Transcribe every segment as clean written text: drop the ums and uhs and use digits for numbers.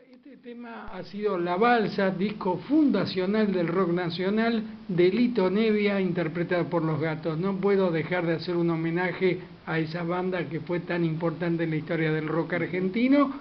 Este tema ha sido La Balsa, disco fundacional del rock nacional de Lito Nebbia, interpretada por Los Gatos. No puedo dejar de hacer un homenaje a esa banda que fue tan importante en la historia del rock argentino,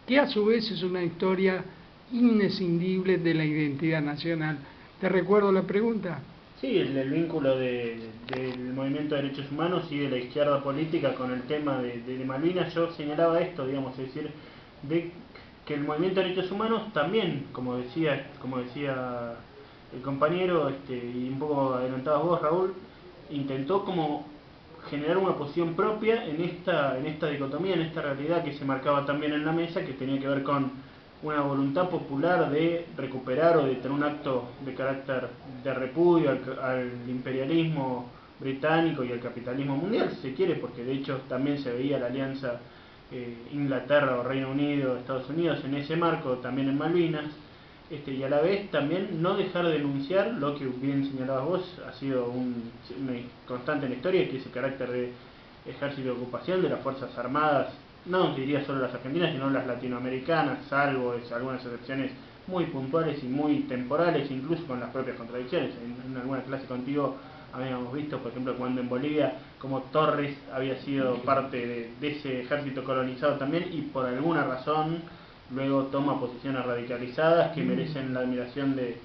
que a su vez es una historia inescindible de la identidad nacional. ¿Te recuerdo la pregunta? Sí, el vínculo del movimiento de derechos humanos y de la izquierda política con el tema de Malvinas. Yo señalaba esto, digamos, es decir, de que el movimiento de derechos humanos también, como decía el compañero, y un poco adelantabas vos, Raúl, intentó como generar una posición propia en esta dicotomía, en esta realidad que se marcaba también en la mesa, que tenía que ver con una voluntad popular de recuperar o de tener un acto de carácter de repudio al imperialismo británico y al capitalismo mundial, si se quiere, porque de hecho también se veía la alianza Inglaterra o Reino Unido, Estados Unidos en ese marco, también en Malvinas, y a la vez también no dejar de denunciar lo que bien señalabas vos, ha sido una constante en la historia, que es el carácter de ejército de ocupación de las Fuerzas Armadas, no diría solo las argentinas, sino las latinoamericanas, salvo algunas excepciones muy puntuales y muy temporales, incluso con las propias contradicciones. En alguna clase contigo habíamos visto, por ejemplo, cuando en Bolivia, como Torres había sido parte de ese ejército colonizado también, y por alguna razón luego toma posiciones radicalizadas que merecen la admiración de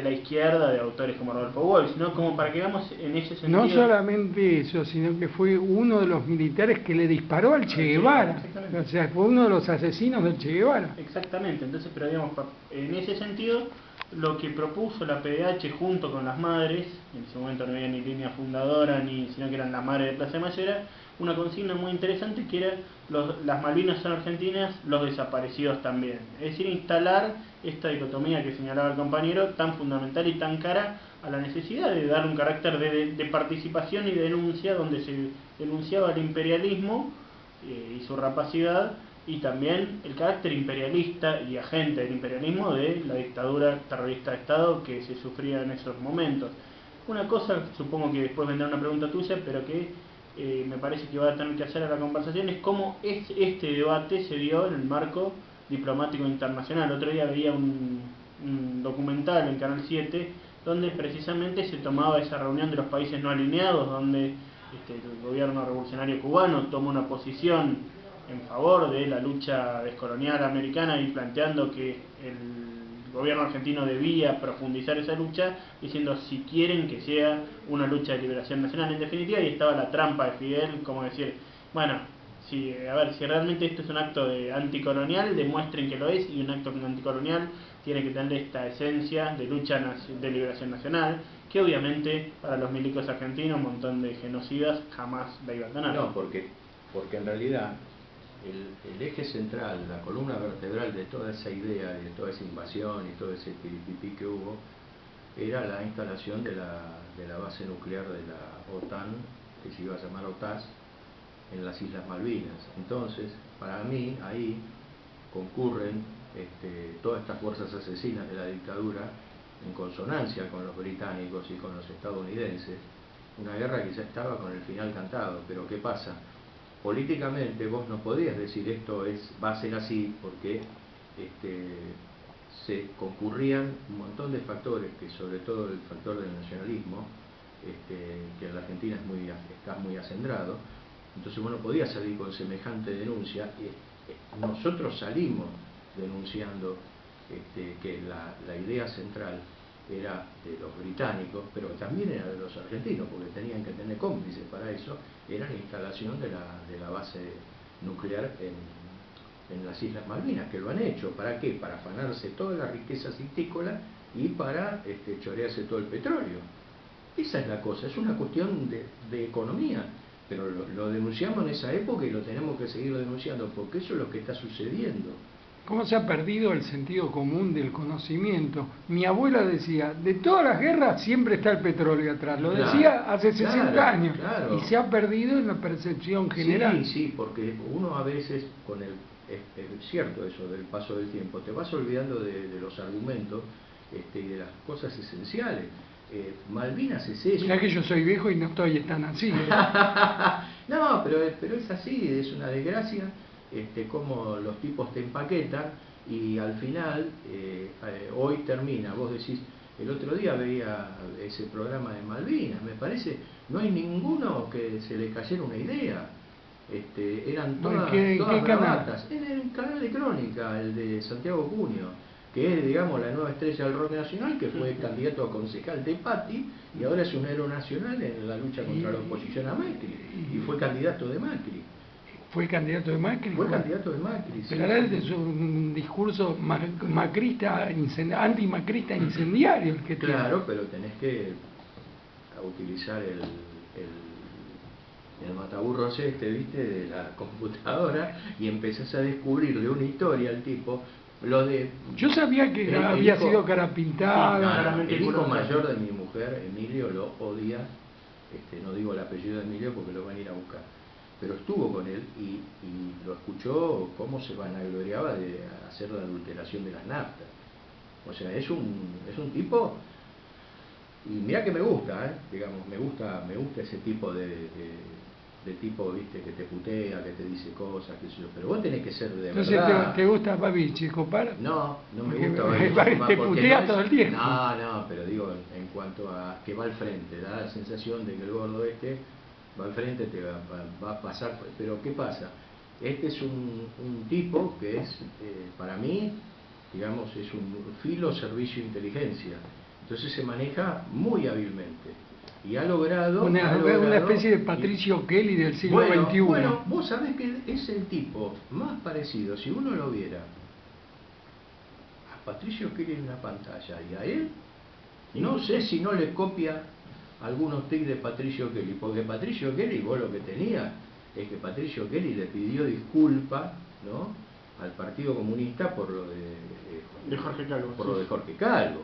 la izquierda, de autores como Rodolfo Walsh, ¿no? Como para que veamos en ese sentido. No solamente eso, sino que fue uno de los militares que le disparó al Che Guevara. O sea, fue uno de los asesinos del Che Guevara. Exactamente, entonces, pero digamos, en ese sentido, lo que propuso la PDH junto con las madres, en ese momento no había ni línea fundadora, sino que eran las madres de Plaza de Mayo, era una consigna muy interesante que era las Malvinas son argentinas, los desaparecidos también. Es decir, instalar esta dicotomía que señalaba el compañero, tan fundamental y tan cara a la necesidad de dar un carácter de participación y de denuncia, donde se denunciaba el imperialismo y su rapacidad, y también el carácter imperialista y agente del imperialismo de la dictadura terrorista de Estado que se sufría en esos momentos. Una cosa, supongo que después vendrá una pregunta tuya, pero que me parece que va a tener que hacer a la conversación, es cómo este debate se dio en el marco diplomático internacional. Otro día veía un documental en Canal 7 donde precisamente se tomaba esa reunión de los países no alineados, donde el gobierno revolucionario cubano toma una posición en favor de la lucha descolonial americana y planteando que el gobierno argentino debía profundizar esa lucha, diciendo si quieren que sea una lucha de liberación nacional en definitiva, y estaba la trampa de Fidel, como decir, bueno, si realmente esto es un acto anticolonial, demuestren que lo es, y un acto anticolonial tiene que tener esta esencia de lucha de liberación nacional, que obviamente para los milicos argentinos, un montón de genocidas, jamás la iba a tener. No, porque en realidad el eje central, la columna vertebral de toda esa idea, de toda esa invasión y todo ese piripipí que hubo, era la instalación de la base nuclear de la OTAN, que se iba a llamar OTAS, en las Islas Malvinas. Entonces, para mí, ahí concurren todas estas fuerzas asesinas de la dictadura, en consonancia con los británicos y con los estadounidenses, una guerra que ya estaba con el final cantado. Pero ¿qué pasa? Políticamente vos no podías decir esto va a ser así, porque se concurrían un montón de factores, que sobre todo el factor del nacionalismo, que en la Argentina está muy acendrado. Entonces vos no podías salir con semejante denuncia. Nosotros salimos denunciando que la idea central era de los británicos, pero también era de los argentinos, porque tenían que tener cómplices para eso, era la instalación de la base nuclear en las Islas Malvinas, que lo han hecho. ¿Para qué? Para afanarse toda la riqueza citícola y para chorearse todo el petróleo. Esa es la cosa, es una cuestión de economía, pero lo denunciamos en esa época y lo tenemos que seguir denunciando, porque eso es lo que está sucediendo. ¿Cómo se ha perdido el sentido común del conocimiento? Mi abuela decía, de todas las guerras siempre está el petróleo atrás. Lo decía hace 60 años. Claro. Y se ha perdido en la percepción general. Sí, porque uno a veces, es cierto eso del paso del tiempo, te vas olvidando de los argumentos y de las cosas esenciales. Malvinas es eso. Mirá que yo soy viejo y no estoy tan así. No, pero es así, es una desgracia como los tipos te empaquetan y al final, hoy termina, vos decís, el otro día veía ese programa de Malvinas, me parece, no hay ninguno que se le cayera una idea. Eran todas bravatas. En el canal de Crónica, el de Santiago Cunio, que es, digamos, la nueva estrella del rock nacional, que fue candidato a concejal de Pati y ahora es un héroe nacional en la lucha contra la oposición a Macri, y fue candidato de Macri. ¿Fue candidato de Macri? Fue candidato de Macri. Pero ahora es un discurso macrista, antimacrista incendiario el que tiene. Claro, pero tenés que utilizar el mataburros ¿viste? De la computadora, y empezás a descubrirle una historia al tipo. Lo de, yo sabía que había sido cara pintada. Sí, el hijo mayor de mi mujer, Emilio, lo odia. No digo el apellido de Emilio porque lo van a ir a buscar, pero estuvo con él y lo escuchó cómo se vanagloriaba de hacer la adulteración de las naftas. O sea, es un tipo, y mira que me gusta, digamos, me gusta ese tipo de tipo, viste, que te putea, que te dice cosas, qué sé yo, pero vos tenés que ser de entonces, verdad. Entonces, ¿te gusta Babiche, Copar? No me porque gusta Babiche. Te putea todo el tiempo. No, pero digo, en cuanto a que va al frente, da la sensación de que el gordo va al frente, te va a pasar, pero ¿qué pasa? Este es un tipo que es, para mí, digamos, es un filo servicio inteligencia, entonces se maneja muy hábilmente. Y ha logrado... Una especie de Patricio Kelly del siglo XXI. Bueno, vos sabés que es el tipo más parecido, si uno lo viera, a Patricio Kelly en una pantalla y a él, no sé si no le copia algunos tics de Patricio Kelly, porque Patricio Kelly, vos lo que tenía es que Patricio Kelly le pidió disculpas, ¿no?, al Partido Comunista por lo de Jorge Calvo. Por lo de Jorge Calvo.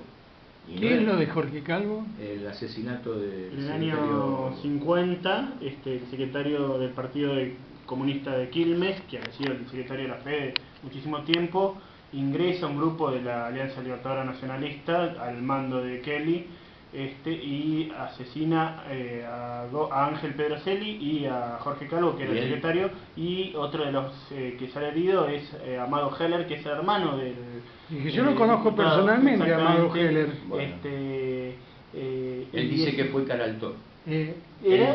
¿Qué es lo de Jorge Calvo? El asesinato del en el año 50, el secretario del Partido Comunista de Quilmes, que había sido el secretario de la FE muchísimo tiempo, ingresa a un grupo de la Alianza Libertadora Nacionalista al mando de Kelly, y asesina a Ángel Pedroselli y a Jorge Calvo, que era el secretario, y otro de los que sale herido es Amado Heller, que es el hermano del... yo lo conozco personalmente, Amado Heller. Bueno. Él dice que fue Caraltó. Él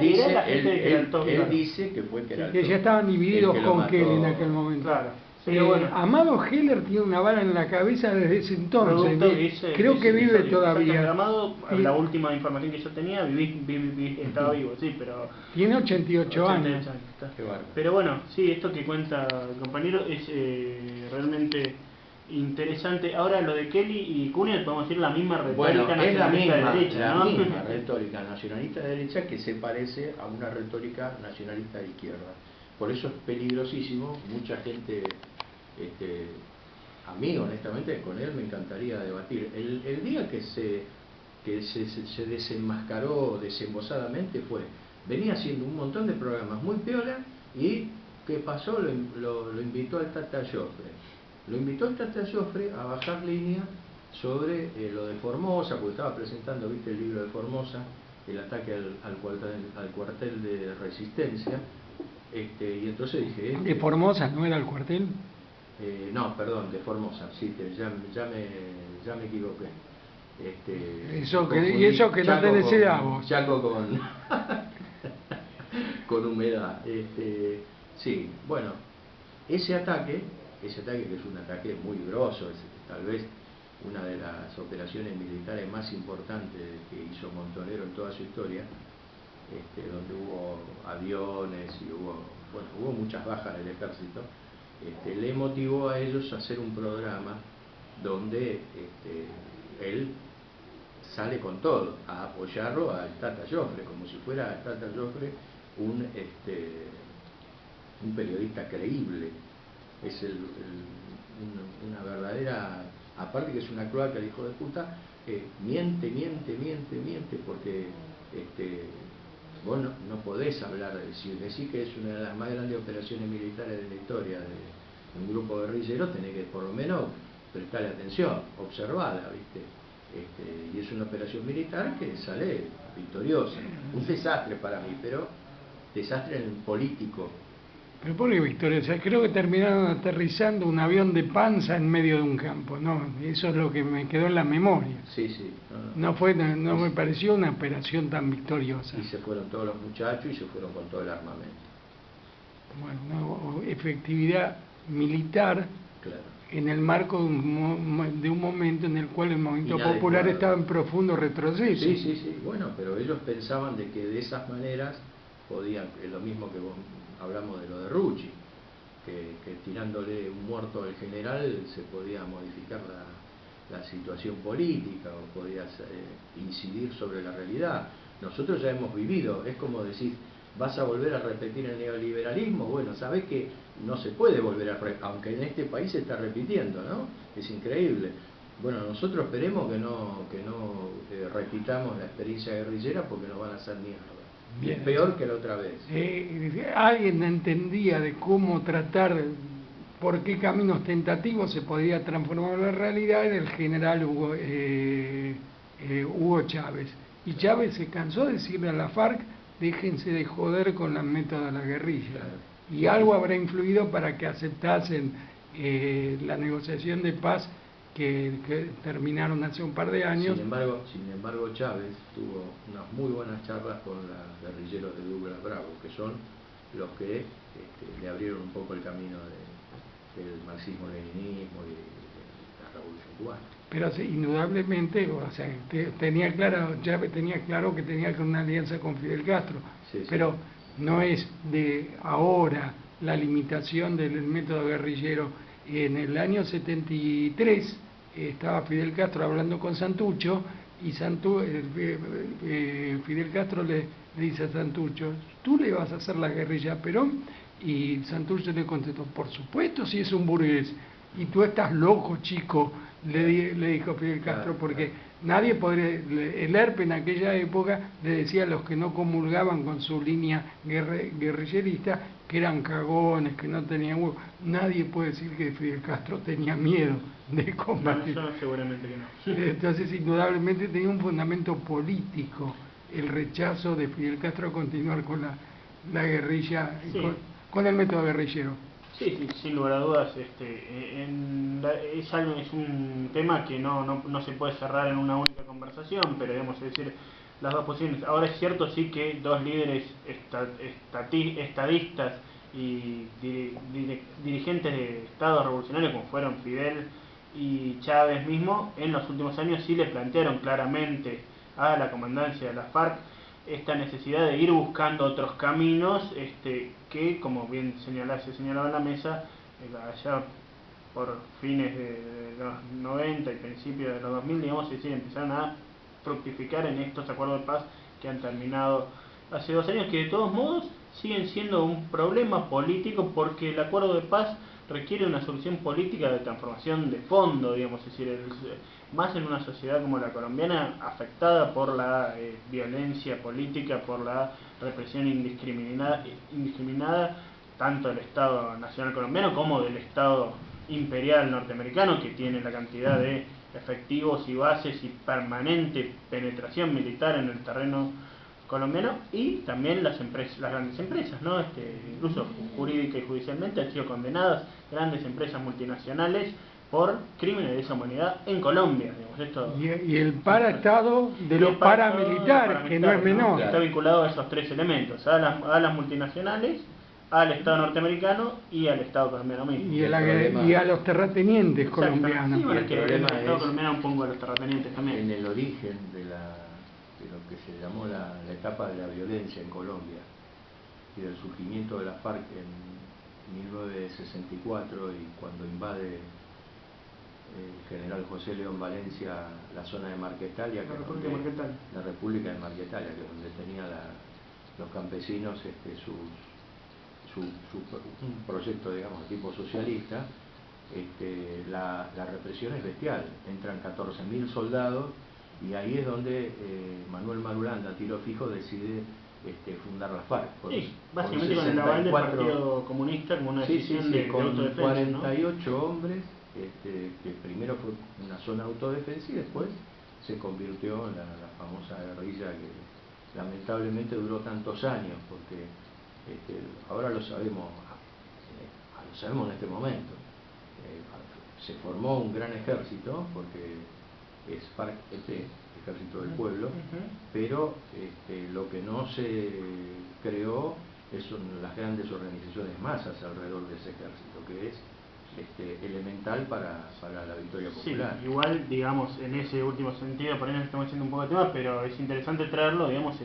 dice que fue Caraltó. Que ya estaban divididos con Kelly en aquel momento. Claro. Pero bueno, Amado Heller tiene una bala en la cabeza desde ese entonces. Creo que vive todavía. Amado, la última información que yo tenía, estaba vivo, sí, pero... Tiene 88 años. Pero bueno, sí, esto que cuenta el compañero es realmente interesante. Ahora, lo de Kelly y Cuneo, podemos decir la misma retórica nacionalista de derecha, ¿no? La misma retórica nacionalista de derecha que se parece a una retórica nacionalista de izquierda. Por eso es peligrosísimo. Mucha gente, a mí honestamente con él me encantaría debatir. El día que se desenmascaró desembosadamente venía haciendo un montón de programas muy piola, y ¿qué pasó? Lo invitó al Tata Joffre. Lo invitó al Tata Joffre a bajar línea sobre lo de Formosa, porque estaba presentando, viste, el libro de Formosa, el ataque al cuartel de Resistencia. Y entonces dije... ¿De Formosa no era el cuartel? No, perdón, de Formosa, sí, ya me equivoqué. Y eso que no tenés idea vos. Chaco con humedad. Sí, bueno, ese ataque que es un ataque muy grosso, es tal vez una de las operaciones militares más importantes que hizo Montonero en toda su historia, donde hubo aviones y hubo muchas bajas del ejército, le motivó a ellos a hacer un programa donde él sale con todo, a apoyarlo al Tata Joffre, como si fuera el Tata Joffre un periodista creíble. Es una verdadera, aparte que es una cloaca el hijo de puta, miente, porque vos no podés hablar, si decís que es una de las más grandes operaciones militares de la historia de un grupo guerrillero, tenés que por lo menos prestarle atención, observarla, ¿viste? Y es una operación militar que sale victoriosa. Un desastre para mí, pero desastre en el político. Pero ¿por qué, Victoria? O sea, creo que terminaron aterrizando un avión de panza en medio de un campo, ¿no? Eso es lo que me quedó en la memoria. Sí, sí. No me pareció una operación tan victoriosa. Y se fueron todos los muchachos y se fueron con todo el armamento. Bueno, una efectividad militar, Claro. en el marco de un momento en el cual el movimiento popular estaba en profundo retroceso. Sí, sí, sí. Bueno, pero ellos pensaban de que de esas maneras podían, es lo mismo que vos hablamos de lo de Rucci, que tirándole un muerto al general se podía modificar la situación política o podía incidir sobre la realidad. Nosotros ya hemos vivido, es como decir, ¿vas a volver a repetir el neoliberalismo? Bueno, sabés que no se puede volver a aunque en este país se está repitiendo, ¿no? Es increíble. Bueno, nosotros esperemos que no repitamos la experiencia guerrillera porque nos van a hacer mierda. Bien, es peor que la otra vez. Alguien entendía de cómo tratar, por qué caminos tentativos se podía transformar la realidad, en el general Hugo Chávez. Y Chávez se cansó de decirle a la FARC, déjense de joder con los métodos de la guerrilla. Claro. Y algo habrá influido para que aceptasen la negociación de paz que terminaron hace un par de años. Sin embargo, Chávez tuvo unas muy buenas charlas con los guerrilleros de Douglas Bravo, que son los que le abrieron un poco el camino del marxismo-leninismo y de la revolución cubana. Pero sí, indudablemente, o sea, Chávez tenía claro que tenía que una alianza con Fidel Castro, sí, pero sí. No es de ahora la limitación del método guerrillero. En el año 73 estaba Fidel Castro hablando con Santucho y Fidel Castro le dice a Santucho, ¿tú le vas a hacer la guerrilla a Perón? Y Santucho le contestó, por supuesto, si es un burgués. Y tú estás loco, chico, le dijo Fidel Castro, porque nadie podría, el ERP en aquella época le decía a los que no comulgaban con su línea guerrillerista que eran cagones, que no tenían huevo. Nadie puede decir que Fidel Castro tenía miedo de combatir. No, seguramente que no. Entonces, indudablemente tenía un fundamento político el rechazo de Fidel Castro a continuar con la guerrilla, sí. con el método guerrillero. Sí, sí, sin lugar a dudas, es un tema que no se puede cerrar en una única conversación, pero debemos decir las dos posiciones. Ahora es cierto sí que dos líderes estadistas y dirigentes de Estados revolucionarios como fueron Fidel y Chávez mismo, en los últimos años sí le plantearon claramente a la comandancia de la FARC esta necesidad de ir buscando otros caminos que, como bien se señalaba en la mesa, allá por fines de los 90 y principios de los 2000, digamos, es decir, empezaron a fructificar en estos acuerdos de paz que han terminado hace 2 años, que de todos modos siguen siendo un problema político porque el acuerdo de paz requiere una solución política de transformación de fondo, digamos, es decir, más en una sociedad como la colombiana, afectada por la violencia política, por la represión indiscriminada, tanto del Estado Nacional colombiano como del Estado imperial norteamericano, que tiene la cantidad de efectivos y bases y permanente penetración militar en el terreno colombiano, y también las grandes empresas, ¿no? Incluso jurídica y judicialmente han sido condenadas grandes empresas multinacionales por crímenes de lesa humanidad en Colombia, digamos, esto, y el paraestado de los paramilitares, que no es menor, ¿no? Está vinculado a esos 3 elementos, a las multinacionales, al Estado norteamericano y al Estado colombiano mismo. Y a los terratenientes colombianos. Sí, bueno, que el Estado colombiano pongo a los terratenientes también. En el origen de lo que se llamó la etapa de la violencia en Colombia y del surgimiento de la FARC en 1964, y cuando invade el general José León Valencia la zona de Marquetalia, la República de Marquetalia, que es donde tenían los campesinos un proyecto, digamos, tipo socialista. La represión es bestial, entran 14.000 soldados, y ahí es donde Manuel Marulanda, a tiro fijo, decide fundar la FARC. Básicamente con el aval del Partido Comunista, como una decisión de autodefensa, 48 ¿no? hombres, que primero fue una zona de autodefensa y después se convirtió en la famosa guerrilla que lamentablemente duró tantos años, porque ahora lo sabemos lo sabemos en este momento. Se formó un gran ejército, porque es FARC-EP, Ejército del Pueblo, pero lo que no se creó son las grandes organizaciones masas alrededor de ese ejército, que es elemental para la victoria popular. Sí, igual, digamos, en ese último sentido, por ahí nos estamos haciendo un poco de tema, pero es interesante traerlo, digamos,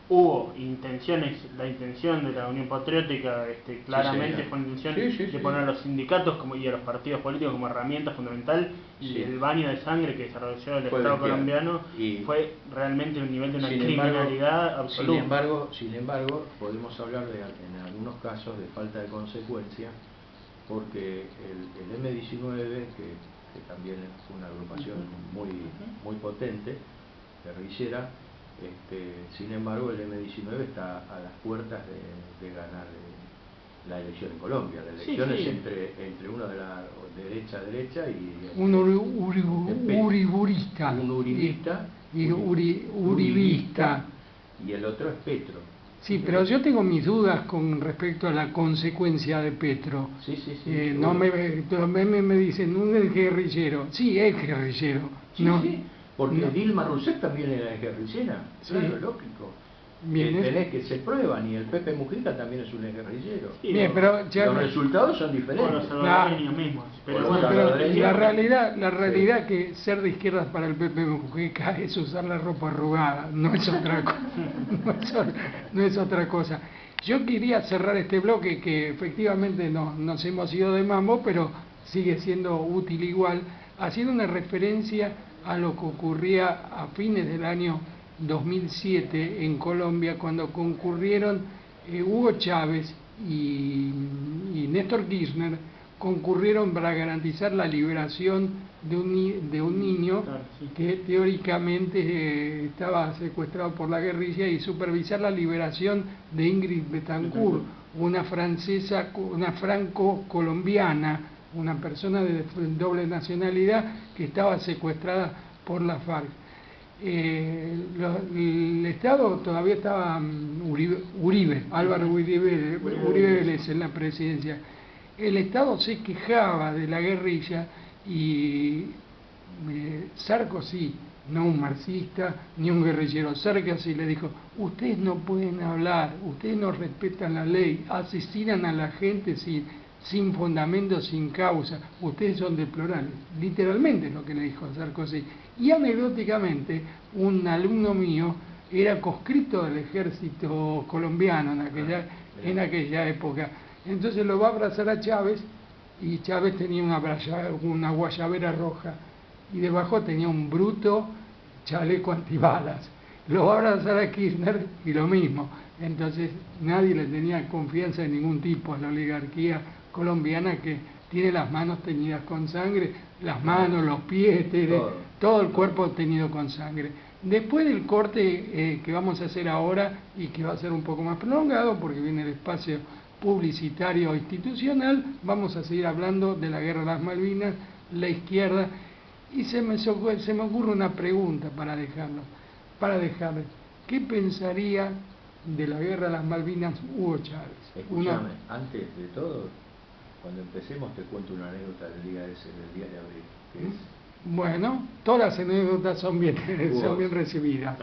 hubo intenciones, la intención de la Unión Patriótica, claramente sí, fue la intención sí, de poner a los sindicatos y a los partidos políticos como herramienta fundamental, y el baño de sangre que desarrolló el Estado colombiano fue realmente un nivel de una criminalidad absoluta. Sin embargo, podemos hablar en algunos casos de falta de consecuencia, porque el M-19, que también fue una agrupación muy potente, guerrillera, sin embargo el M-19 está a las puertas de ganar la elección en Colombia. La elección es entre uno de la derecha y un uriburista y uribista, y el otro es Petro. Sí, pero yo tengo mis dudas con respecto a la consecuencia de Petro. No me dicen, un guerrillero. Sí, es guerrillero. Porque Dilma Rousseff también era guerrillera. Claro, lógico. Tenés que se prueban, y el Pepe Mujica también es un guerrillero. Bien, pero los resultados son diferentes. Los salvadoreños mismos. Pero la realidad que ser de izquierdas para el Pepe Mujica es usar la ropa arrugada, no es otra cosa. No es otra cosa. Yo quería cerrar este bloque, que efectivamente nos hemos ido de mambo, pero sigue siendo útil igual, haciendo una referencia a lo que ocurría a fines del año 2007 en Colombia, cuando concurrieron Hugo Chávez y Néstor Kirchner, concurrieron para garantizar la liberación de un niño que teóricamente estaba secuestrado por la guerrilla, y supervisar la liberación de Ingrid Betancourt, una francesa, una franco-colombiana, una persona de doble nacionalidad que estaba secuestrada por la FARC. El Estado todavía estaba Álvaro Uribe Vélez en la presidencia. El Estado se quejaba de la guerrilla, y Sarkozy, no un marxista ni un guerrillero, Sarkozy le dijo: ustedes no pueden hablar, ustedes no respetan la ley, asesinan a la gente sin fundamento, sin causa, ustedes son deplorables. Literalmente es lo que le dijo Sarkozy. Y anecdóticamente, un alumno mío era conscripto del ejército colombiano en aquella época. Entonces lo va a abrazar a Chávez, y Chávez tenía una guayabera roja, y debajo tenía un bruto chaleco antibalas. Lo va a abrazar a Kirchner, y lo mismo. Entonces nadie le tenía confianza de ningún tipo a la oligarquía colombiana, que tiene las manos teñidas con sangre, las manos, los pies, todo el cuerpo teñido con sangre. Después del corte que vamos a hacer ahora, y que va a ser un poco más prolongado porque viene el espacio publicitario institucional, vamos a seguir hablando de la guerra de las Malvinas, la izquierda, y se me ocurre una pregunta para dejarles. ¿Qué pensaría de la guerra de las Malvinas Hugo Chávez? Escúchame, antes de todo, cuando empecemos te cuento una anécdota del día de abril. Bueno, todas las anécdotas son bien recibidas.